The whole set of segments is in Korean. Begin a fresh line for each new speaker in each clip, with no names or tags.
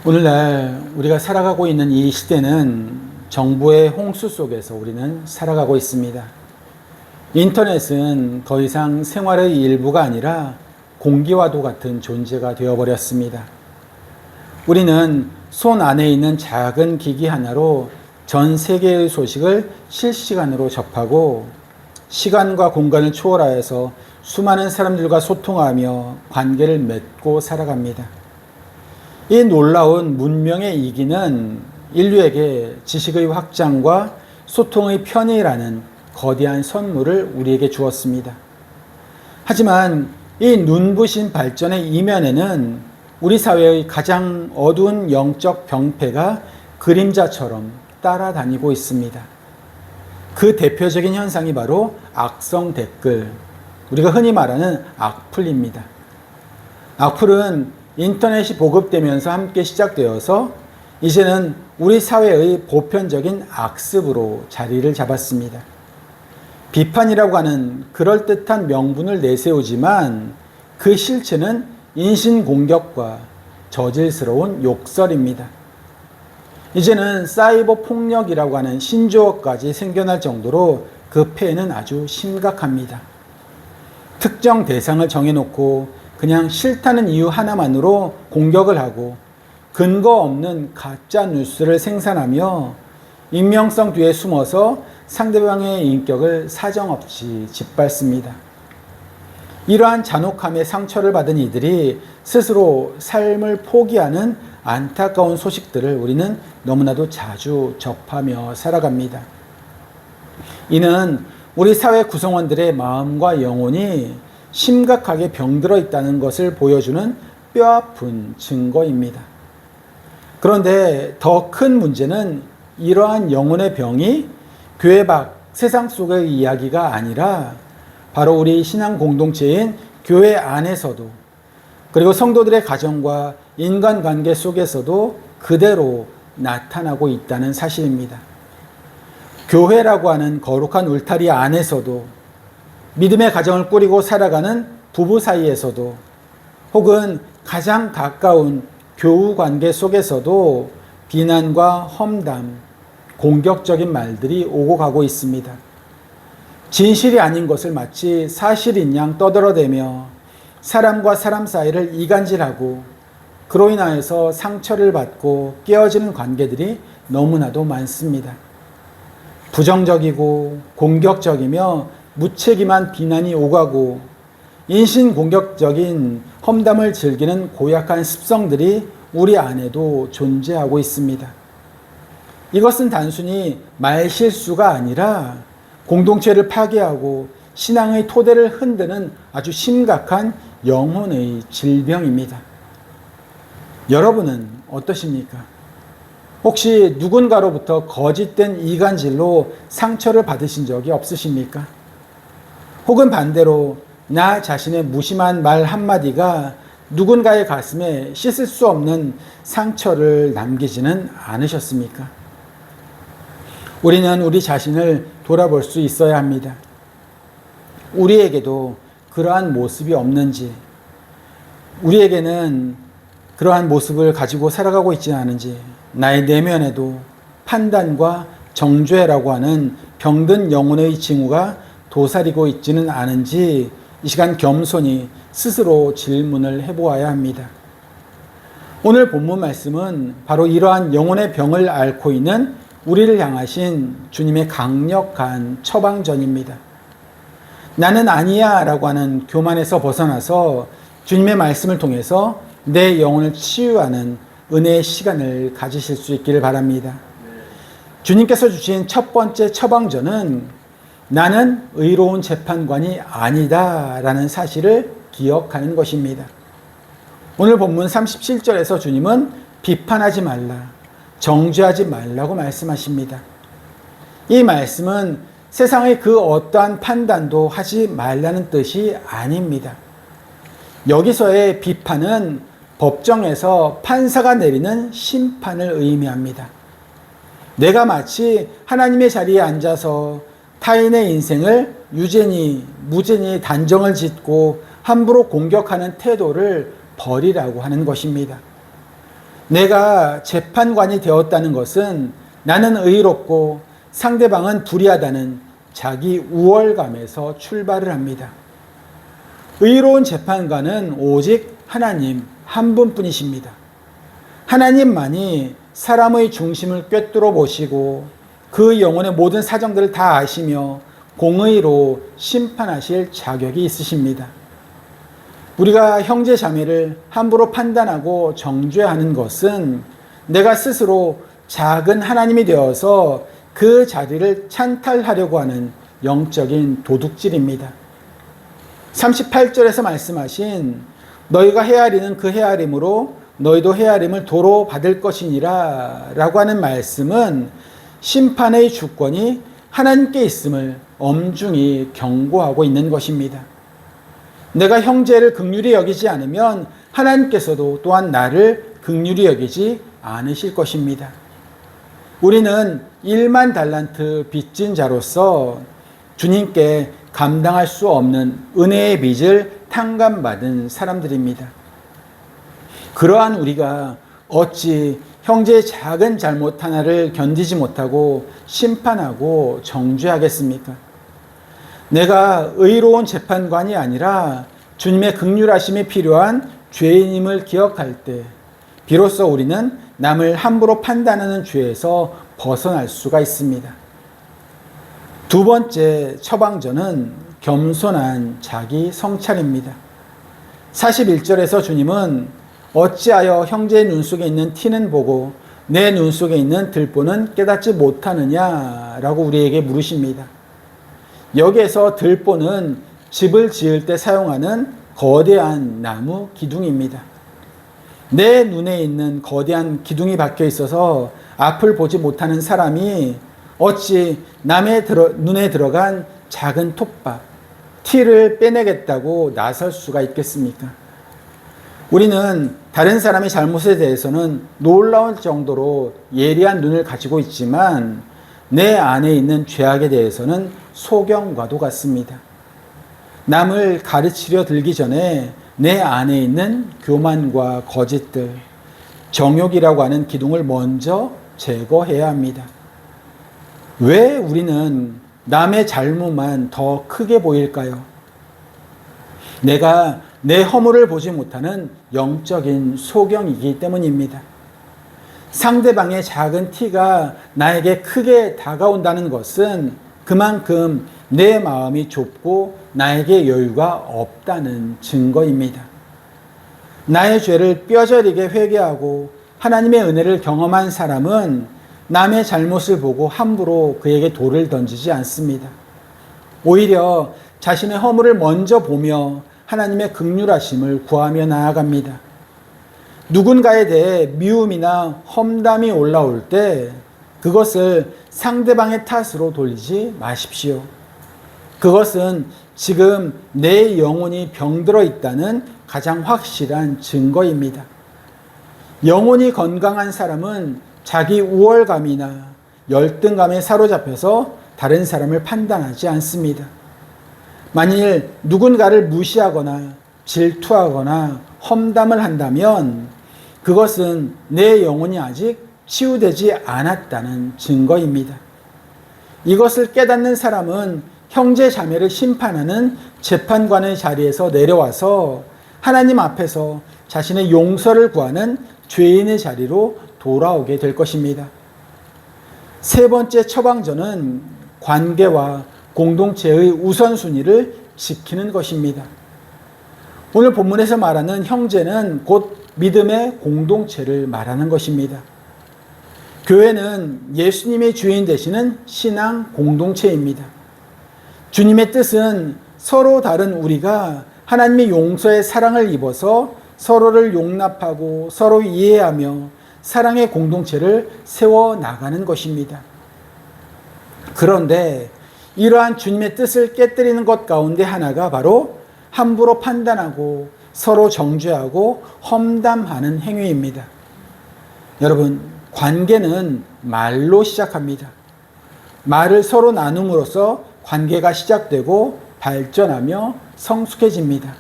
오늘날 우리가 살아가고 있는 이 시대는 정보의 홍수 속에서 우리는 살아가고 있습니다. 인터넷은 더 이상 생활의 일부가 아니라 공기와도 같은 존재가 되어버렸습니다. 우리는 손 안에 있는 작은 기기 하나로 전 세계의 소식을 실시간으로 접하고 시간과 공간을 초월하여서 수많은 사람들과 소통하며 관계를 맺고 살아갑니다. 이 놀라운 문명의 이기는 인류에게 지식의 확장과 소통의 편의라는 거대한 선물을 우리에게 주었습니다. 하지만 이 눈부신 발전의 이면에는 우리 사회의 가장 어두운 영적 병폐가 그림자처럼 따라다니고 있습니다. 그 대표적인 현상이 바로 악성 댓글, 우리가 흔히 말하는 악플입니다. 악플은 인터넷이 보급되면서 함께 시작되어서 이제는 우리 사회의 보편적인 악습으로 자리를 잡았습니다. 비판이라고 하는 그럴듯한 명분을 내세우지만 그 실체는 인신공격과 저질스러운 욕설입니다. 이제는 사이버 폭력이라고 하는 신조어까지 생겨날 정도로 그 폐해는 아주 심각합니다. 특정 대상을 정해놓고 그냥 싫다는 이유 하나만으로 공격을 하고 근거 없는 가짜 뉴스를 생산하며 익명성 뒤에 숨어서 상대방의 인격을 사정없이 짓밟습니다. 이러한 잔혹함에 상처를 받은 이들이 스스로 삶을 포기하는 안타까운 소식들을 우리는 너무나도 자주 접하며 살아갑니다. 이는 우리 사회 구성원들의 마음과 영혼이 심각하게 병들어 있다는 것을 보여주는 뼈아픈 증거입니다. 그런데 더 큰 문제는 이러한 영혼의 병이 교회 밖 세상 속의 이야기가 아니라 바로 우리 신앙 공동체인 교회 안에서도 그리고 성도들의 가정과 인간관계 속에서도 그대로 나타나고 있다는 사실입니다. 교회라고 하는 거룩한 울타리 안에서도 믿음의 가정을 꾸리고 살아가는 부부 사이에서도 혹은 가장 가까운 교우 관계 속에서도 비난과 험담, 공격적인 말들이 오고 가고 있습니다. 진실이 아닌 것을 마치 사실인 양 떠들어대며 사람과 사람 사이를 이간질하고 그로 인하여서 상처를 받고 깨어지는 관계들이 너무나도 많습니다. 부정적이고 공격적이며 무책임한 비난이 오가고 인신공격적인 험담을 즐기는 고약한 습성들이 우리 안에도 존재하고 있습니다. 이것은 단순히 말실수가 아니라 공동체를 파괴하고 신앙의 토대를 흔드는 아주 심각한 영혼의 질병입니다. 여러분은 어떠십니까? 혹시 누군가로부터 거짓된 이간질로 상처를 받으신 적이 없으십니까? 혹은 반대로 나 자신의 무심한 말 한마디가 누군가의 가슴에 씻을 수 없는 상처를 남기지는 않으셨습니까? 우리는 우리 자신을 돌아볼 수 있어야 합니다. 우리에게도 그러한 모습이 없는지, 우리에게는 그러한 모습을 가지고 살아가고 있지는 않은지, 나의 내면에도 판단과 정죄라고 하는 병든 영혼의 징후가 도사리고 있지는 않은지 이 시간 겸손히 스스로 질문을 해보아야 합니다. 오늘 본문 말씀은 바로 이러한 영혼의 병을 앓고 있는 우리를 향하신 주님의 강력한 처방전입니다. 나는 아니야 라고 하는 교만에서 벗어나서 주님의 말씀을 통해서 내 영혼을 치유하는 은혜의 시간을 가지실 수 있기를 바랍니다. 주님께서 주신 첫 번째 처방전은 나는 의로운 재판관이 아니다 라는 사실을 기억하는 것입니다. 오늘 본문 37절에서 주님은 비판하지 말라, 정죄하지 말라고 말씀하십니다. 이 말씀은 세상의 그 어떠한 판단도 하지 말라는 뜻이 아닙니다. 여기서의 비판은 법정에서 판사가 내리는 심판을 의미합니다. 내가 마치 하나님의 자리에 앉아서 타인의 인생을 유죄니 무죄니 단정을 짓고 함부로 공격하는 태도를 버리라고 하는 것입니다. 내가 재판관이 되었다는 것은 나는 의롭고 상대방은 불의하다는 자기 우월감에서 출발을 합니다. 의로운 재판관은 오직 하나님 한 분뿐이십니다. 하나님만이 사람의 중심을 꿰뚫어 보시고 그 영혼의 모든 사정들을 다 아시며 공의로 심판하실 자격이 있으십니다. 우리가 형제 자매를 함부로 판단하고 정죄하는 것은 내가 스스로 작은 하나님이 되어서 그 자리를 찬탈하려고 하는 영적인 도둑질입니다. 38절에서 말씀하신 너희가 헤아리는 그 헤아림으로 너희도 헤아림을 도로 받을 것이니라 라고 하는 말씀은 심판의 주권이 하나님께 있음을 엄중히 경고하고 있는 것입니다. 내가 형제를 긍휼히 여기지 않으면 하나님께서도 또한 나를 긍휼히 여기지 않으실 것입니다. 우리는 1만 달란트 빚진 자로서 주님께 감당할 수 없는 은혜의 빚을 탕감받은 사람들입니다. 그러한 우리가 어찌 형제의 작은 잘못 하나를 견디지 못하고 심판하고 정죄하겠습니까? 내가 의로운 재판관이 아니라 주님의 긍휼하심이 필요한 죄인임을 기억할 때 비로소 우리는 남을 함부로 판단하는 죄에서 벗어날 수가 있습니다. 두 번째 처방전은 겸손한 자기 성찰입니다. 41절에서 주님은 어찌하여 형제의 눈 속에 있는 티는 보고 내 눈 속에 있는 들보는 깨닫지 못하느냐라고 우리에게 물으십니다. 여기에서 들보는 집을 지을 때 사용하는 거대한 나무 기둥입니다. 내 눈에 있는 거대한 기둥이 박혀 있어서 앞을 보지 못하는 사람이 어찌 남의 눈에 들어간 작은 톱밥, 티를 빼내겠다고 나설 수가 있겠습니까? 우리는 다른 사람의 잘못에 대해서는 놀라울 정도로 예리한 눈을 가지고 있지만 내 안에 있는 죄악에 대해서는 소경과도 같습니다. 남을 가르치려 들기 전에 내 안에 있는 교만과 거짓들, 정욕이라고 하는 기둥을 먼저 제거해야 합니다. 왜 우리는 남의 잘못만 더 크게 보일까요? 내가 내 허물을 보지 못하는 영적인 소경이기 때문입니다. 상대방의 작은 티가 나에게 크게 다가온다는 것은 그만큼 내 마음이 좁고 나에게 여유가 없다는 증거입니다. 나의 죄를 뼈저리게 회개하고 하나님의 은혜를 경험한 사람은 남의 잘못을 보고 함부로 그에게 돌을 던지지 않습니다. 오히려 자신의 허물을 먼저 보며 하나님의 긍휼하심을 구하며 나아갑니다. 누군가에 대해 미움이나 험담이 올라올 때 그것을 상대방의 탓으로 돌리지 마십시오. 그것은 지금 내 영혼이 병들어 있다는 가장 확실한 증거입니다. 영혼이 건강한 사람은 자기 우월감이나 열등감에 사로잡혀서 다른 사람을 판단하지 않습니다. 만일 누군가를 무시하거나 질투하거나 험담을 한다면 그것은 내 영혼이 아직 치유되지 않았다는 증거입니다. 이것을 깨닫는 사람은 형제 자매를 심판하는 재판관의 자리에서 내려와서 하나님 앞에서 자신의 용서를 구하는 죄인의 자리로 돌아오게 될 것입니다. 세 번째 처방전은 관계와 공동체의 우선순위를 지키는 것입니다. 오늘 본문에서 말하는 형제는 곧 믿음의 공동체를 말하는 것입니다. 교회는 예수님의 주인 되시는 신앙 공동체입니다. 주님의 뜻은 서로 다른 우리가 하나님의 용서의 사랑을 입어서 서로를 용납하고 서로 이해하며 사랑의 공동체를 세워나가는 것입니다. 그런데 이러한 주님의 뜻을 깨뜨리는 것 가운데 하나가 바로 함부로 판단하고 서로 정죄하고 험담하는 행위입니다. 여러분, 관계는 말로 시작합니다. 말을 서로 나눔으로써 관계가 시작되고 발전하며 성숙해집니다.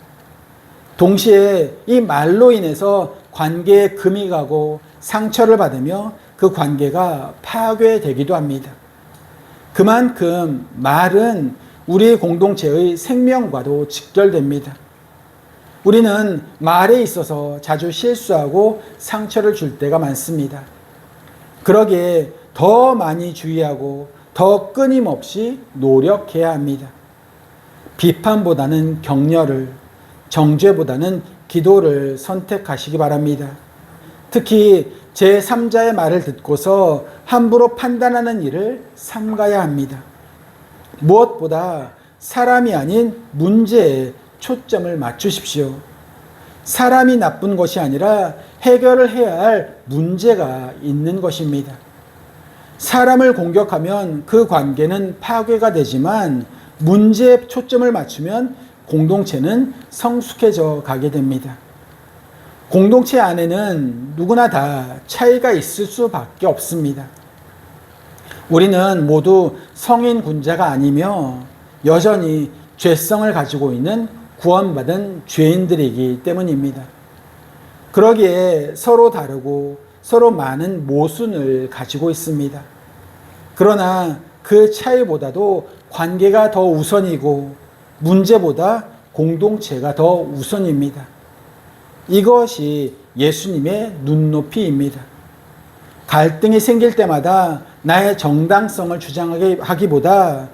동시에 이 말로 인해서 관계에 금이 가고 상처를 받으며 그 관계가 파괴되기도 합니다. 그만큼 말은 우리 공동체의 생명과도 직결됩니다. 우리는 말에 있어서 자주 실수하고 상처를 줄 때가 많습니다. 그러기에 더 많이 주의하고 더 끊임없이 노력해야 합니다. 비판보다는 격려를, 정죄보다는 기도를 선택하시기 바랍니다. 특히 제3자의 말을 듣고서 함부로 판단하는 일을 삼가야 합니다. 무엇보다 사람이 아닌 문제에 초점을 맞추십시오. 사람이 나쁜 것이 아니라 해결을 해야 할 문제가 있는 것입니다. 사람을 공격하면 그 관계는 파괴가 되지만 문제에 초점을 맞추면 공동체는 성숙해져 가게 됩니다. 공동체 안에는 누구나 다 차이가 있을 수밖에 없습니다. 우리는 모두 성인 군자가 아니며 여전히 죄성을 가지고 있는 구원받은 죄인들이기 때문입니다. 그러기에 서로 다르고 서로 많은 모순을 가지고 있습니다. 그러나 그 차이보다도 관계가 더 우선이고 문제보다 공동체가 더 우선입니다. 이것이 예수님의 눈높이입니다. 갈등이 생길 때마다 나의 정당성을 주장하기보다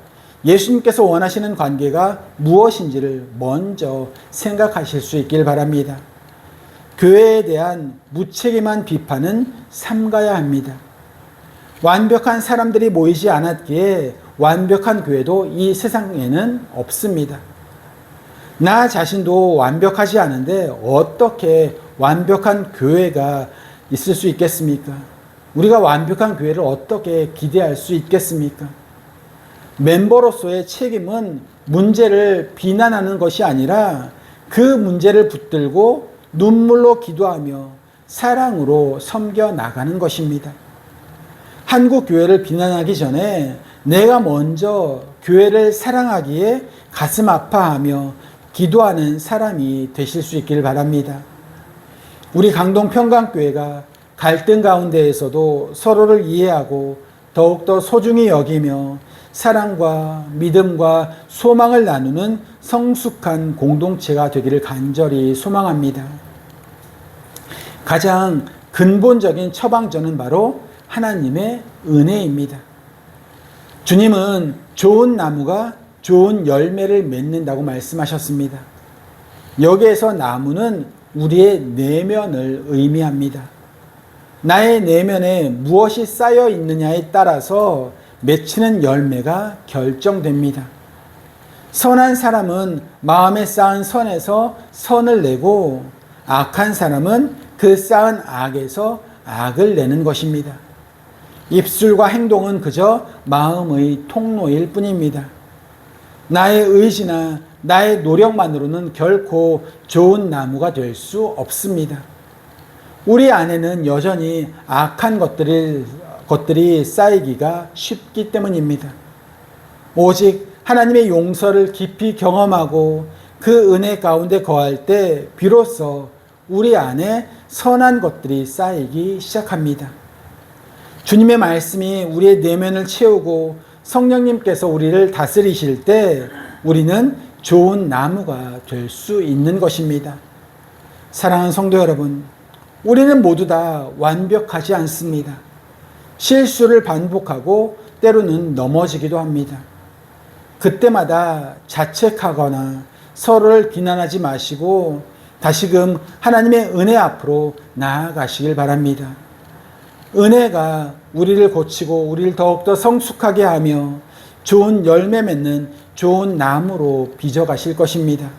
예수님께서 원하시는 관계가 무엇인지를 먼저 생각하실 수 있길 바랍니다. 교회에 대한 무책임한 비판은 삼가야 합니다. 완벽한 사람들이 모이지 않았기에 완벽한 교회도 이 세상에는 없습니다. 나 자신도 완벽하지 않은데 어떻게 완벽한 교회가 있을 수 있겠습니까? 우리가 완벽한 교회를 어떻게 기대할 수 있겠습니까? 멤버로서의 책임은 문제를 비난하는 것이 아니라 그 문제를 붙들고 눈물로 기도하며 사랑으로 섬겨 나가는 것입니다. 한국 교회를 비난하기 전에 내가 먼저 교회를 사랑하기에 가슴 아파하며 기도하는 사람이 되실 수 있기를 바랍니다. 우리 강동 평강교회가 갈등 가운데에서도 서로를 이해하고 더욱더 소중히 여기며 사랑과 믿음과 소망을 나누는 성숙한 공동체가 되기를 간절히 소망합니다. 가장 근본적인 처방전은 바로 하나님의 은혜입니다. 주님은 좋은 나무가 좋은 열매를 맺는다고 말씀하셨습니다. 여기에서 나무는 우리의 내면을 의미합니다. 나의 내면에 무엇이 쌓여 있느냐에 따라서 맺히는 열매가 결정됩니다. 선한 사람은 마음에 쌓은 선에서 선을 내고 악한 사람은 그 쌓은 악에서 악을 내는 것입니다. 입술과 행동은 그저 마음의 통로일 뿐입니다. 나의 의지나 나의 노력만으로는 결코 좋은 나무가 될 수 없습니다. 우리 안에는 여전히 악한 것들이 쌓이기가 쉽기 때문입니다. 오직 하나님의 용서를 깊이 경험하고 그 은혜 가운데 거할 때 비로소 우리 안에 선한 것들이 쌓이기 시작합니다. 주님의 말씀이 우리의 내면을 채우고 성령님께서 우리를 다스리실 때 우리는 좋은 나무가 될 수 있는 것입니다. 사랑하는 성도 여러분, 우리는 모두 다 완벽하지 않습니다. 실수를 반복하고 때로는 넘어지기도 합니다. 그때마다 자책하거나 서로를 비난하지 마시고 다시금 하나님의 은혜 앞으로 나아가시길 바랍니다. 은혜가 우리를 고치고 우리를 더욱더 성숙하게 하며 좋은 열매 맺는 좋은 나무로 빚어가실 것입니다.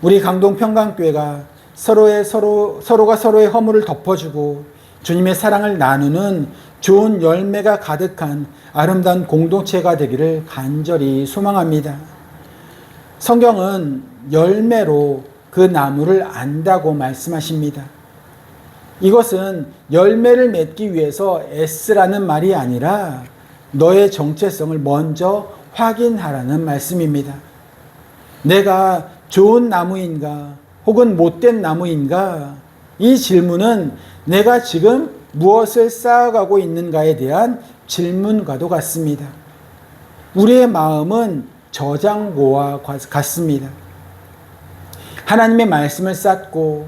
우리 강동 평강교회가 서로가 서로의 허물을 덮어주고 주님의 사랑을 나누는 좋은 열매가 가득한 아름다운 공동체가 되기를 간절히 소망합니다. 성경은 열매로 그 나무를 안다고 말씀하십니다. 이것은 열매를 맺기 위해서 애쓰라는 말이 아니라 너의 정체성을 먼저 확인하라는 말씀입니다. 내가 좋은 나무인가 혹은 못된 나무인가? 이 질문은 내가 지금 무엇을 쌓아가고 있는가에 대한 질문과도 같습니다. 우리의 마음은 저장고와 같습니다. 하나님의 말씀을 쌓고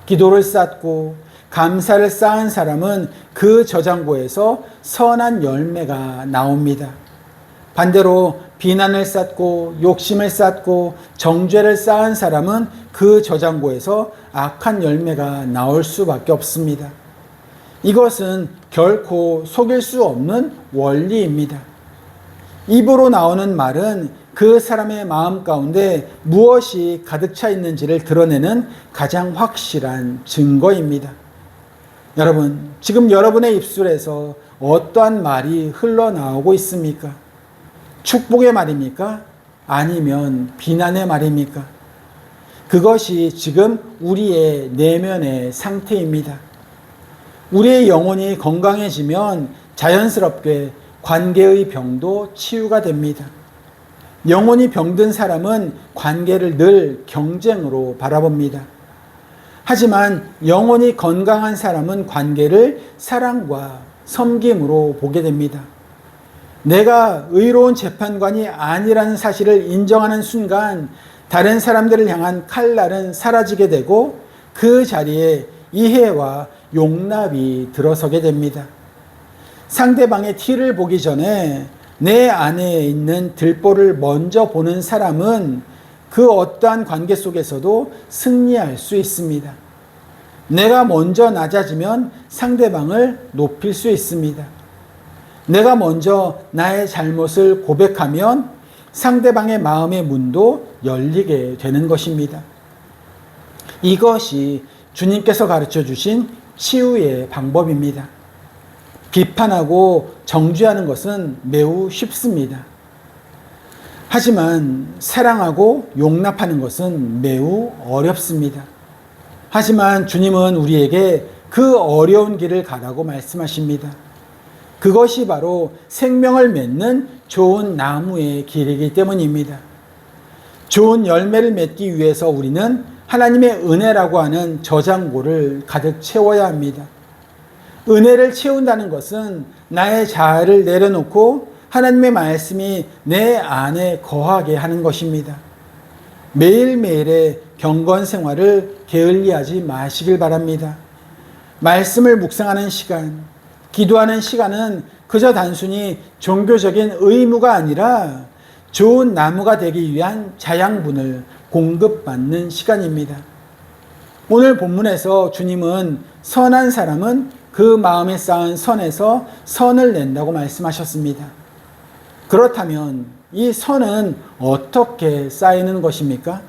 기도를 쌓고 감사를 쌓은 사람은 그 저장고에서 선한 열매가 나옵니다. 반대로 비난을 쌓고 욕심을 쌓고 정죄를 쌓은 사람은 그 저장고에서 악한 열매가 나올 수밖에 없습니다. 이것은 결코 속일 수 없는 원리입니다. 입으로 나오는 말은 그 사람의 마음 가운데 무엇이 가득 차 있는지를 드러내는 가장 확실한 증거입니다. 여러분, 지금 여러분의 입술에서 어떠한 말이 흘러나오고 있습니까? 축복의 말입니까? 아니면 비난의 말입니까? 그것이 지금 우리의 내면의 상태입니다. 우리의 영혼이 건강해지면 자연스럽게 관계의 병도 치유가 됩니다. 영혼이 병든 사람은 관계를 늘 경쟁으로 바라봅니다. 하지만 영혼이 건강한 사람은 관계를 사랑과 섬김으로 보게 됩니다. 내가 의로운 재판관이 아니라는 사실을 인정하는 순간 다른 사람들을 향한 칼날은 사라지게 되고 그 자리에 이해와 용납이 들어서게 됩니다. 상대방의 티를 보기 전에 내 안에 있는 들보를 먼저 보는 사람은 그 어떠한 관계 속에서도 승리할 수 있습니다. 내가 먼저 낮아지면 상대방을 높일 수 있습니다. 내가 먼저 나의 잘못을 고백하면 상대방의 마음의 문도 열리게 되는 것입니다. 이것이 주님께서 가르쳐 주신 치유의 방법입니다. 비판하고 정죄하는 것은 매우 쉽습니다. 하지만 사랑하고 용납하는 것은 매우 어렵습니다. 하지만 주님은 우리에게 그 어려운 길을 가라고 말씀하십니다. 그것이 바로 생명을 맺는 좋은 나무의 길이기 때문입니다. 좋은 열매를 맺기 위해서 우리는 하나님의 은혜라고 하는 저장고를 가득 채워야 합니다. 은혜를 채운다는 것은 나의 자아를 내려놓고 하나님의 말씀이 내 안에 거하게 하는 것입니다. 매일매일의 경건 생활을 게을리하지 마시길 바랍니다. 말씀을 묵상하는 시간, 기도하는 시간은 그저 단순히 종교적인 의무가 아니라 좋은 나무가 되기 위한 자양분을 공급받는 시간입니다. 오늘 본문에서 주님은 선한 사람은 그 마음에 쌓은 선에서 선을 낸다고 말씀하셨습니다. 그렇다면 이 선은 어떻게 쌓이는 것입니까?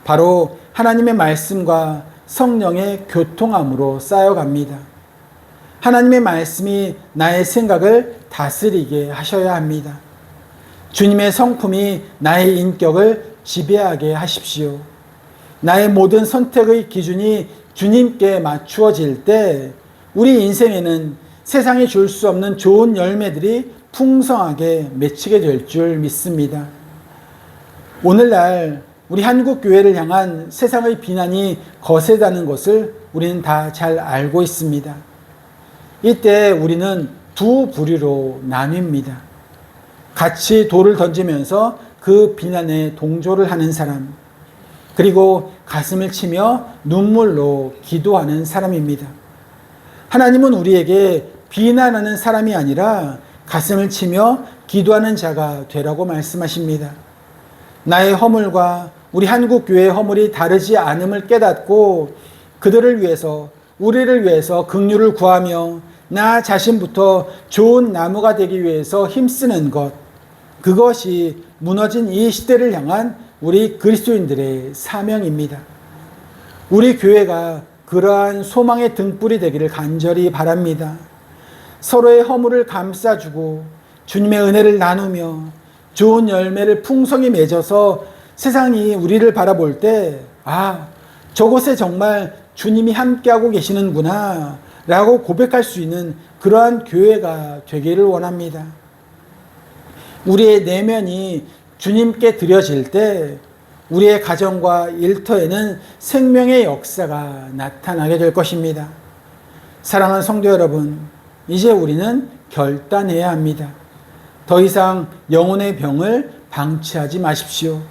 바로 하나님의 말씀과 성령의 교통함으로 쌓여갑니다. 하나님의 말씀이 나의 생각을 다스리게 하셔야 합니다. 주님의 성품이 나의 인격을 지배하게 하십시오. 나의 모든 선택의 기준이 주님께 맞추어질 때 우리 인생에는 세상이 줄 수 없는 좋은 열매들이 풍성하게 맺히게 될 줄 믿습니다. 오늘날 우리 한국 교회를 향한 세상의 비난이 거세다는 것을 우리는 다 잘 알고 있습니다. 이때 우리는 두 부류로 나뉩니다. 같이 돌을 던지면서 그 비난에 동조를 하는 사람, 그리고 가슴을 치며 눈물로 기도하는 사람입니다. 하나님은 우리에게 비난하는 사람이 아니라 가슴을 치며 기도하는 자가 되라고 말씀하십니다. 나의 허물과 우리 한국교회의 허물이 다르지 않음을 깨닫고 그들을 위해서, 우리를 위해서 긍휼을 구하며 나 자신부터 좋은 나무가 되기 위해서 힘쓰는 것, 그것이 무너진 이 시대를 향한 우리 그리스도인들의 사명입니다. 우리 교회가 그러한 소망의 등불이 되기를 간절히 바랍니다. 서로의 허물을 감싸주고 주님의 은혜를 나누며 좋은 열매를 풍성히 맺어서 세상이 우리를 바라볼 때, 아, 저곳에 정말 주님이 함께하고 계시는구나 라고 고백할 수 있는 그러한 교회가 되기를 원합니다. 우리의 내면이 주님께 드려질 때 우리의 가정과 일터에는 생명의 역사가 나타나게 될 것입니다. 사랑하는 성도 여러분, 이제 우리는 결단해야 합니다. 더 이상 영혼의 병을 방치하지 마십시오.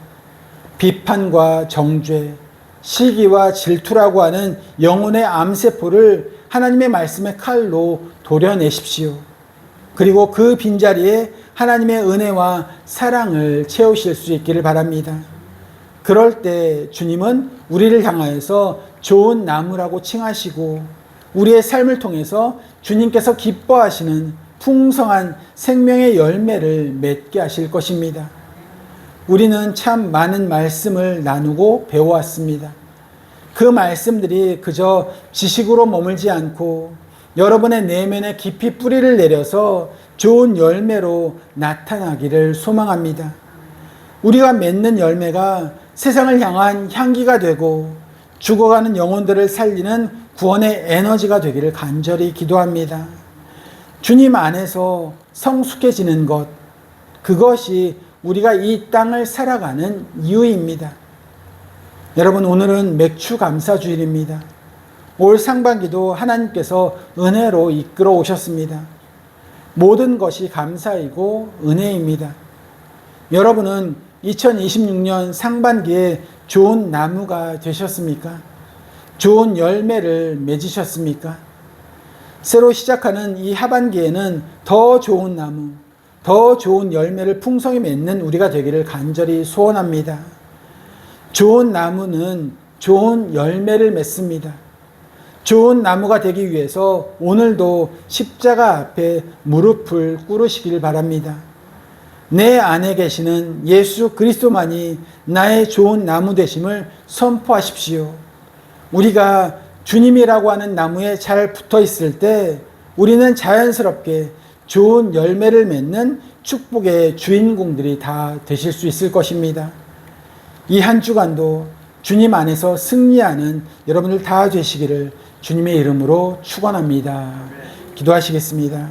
비판과 정죄, 시기와 질투라고 하는 영혼의 암세포를 하나님의 말씀의 칼로 도려내십시오. 그리고 그 빈자리에 하나님의 은혜와 사랑을 채우실 수 있기를 바랍니다. 그럴 때 주님은 우리를 향하여서 좋은 나무라고 칭하시고 우리의 삶을 통해서 주님께서 기뻐하시는 풍성한 생명의 열매를 맺게 하실 것입니다. 우리는 참 많은 말씀을 나누고 배워왔습니다. 그 말씀들이 그저 지식으로 머물지 않고 여러분의 내면에 깊이 뿌리를 내려서 좋은 열매로 나타나기를 소망합니다. 우리가 맺는 열매가 세상을 향한 향기가 되고 죽어가는 영혼들을 살리는 구원의 에너지가 되기를 간절히 기도합니다. 주님 안에서 성숙해지는 것, 그것이 우리가 이 땅을 살아가는 이유입니다. 여러분, 오늘은 맥주 감사 주일입니다. 올 상반기도 하나님께서 은혜로 이끌어 오셨습니다. 모든 것이 감사이고 은혜입니다. 여러분은 2026년 상반기에 좋은 나무가 되셨습니까? 좋은 열매를 맺으셨습니까? 새로 시작하는 이 하반기에는 더 좋은 나무, 더 좋은 열매를 풍성히 맺는 우리가 되기를 간절히 소원합니다. 좋은 나무는 좋은 열매를 맺습니다. 좋은 나무가 되기 위해서 오늘도 십자가 앞에 무릎을 꿇으시길 바랍니다. 내 안에 계시는 예수 그리스도만이 나의 좋은 나무 되심을 선포하십시오. 우리가 주님이라고 하는 나무에 잘 붙어 있을 때 우리는 자연스럽게 좋은 열매를 맺는 축복의 주인공들이 다 되실 수 있을 것입니다. 이 한 주간도 주님 안에서 승리하는 여러분들 다 되시기를 주님의 이름으로 축원합니다. 기도하시겠습니다.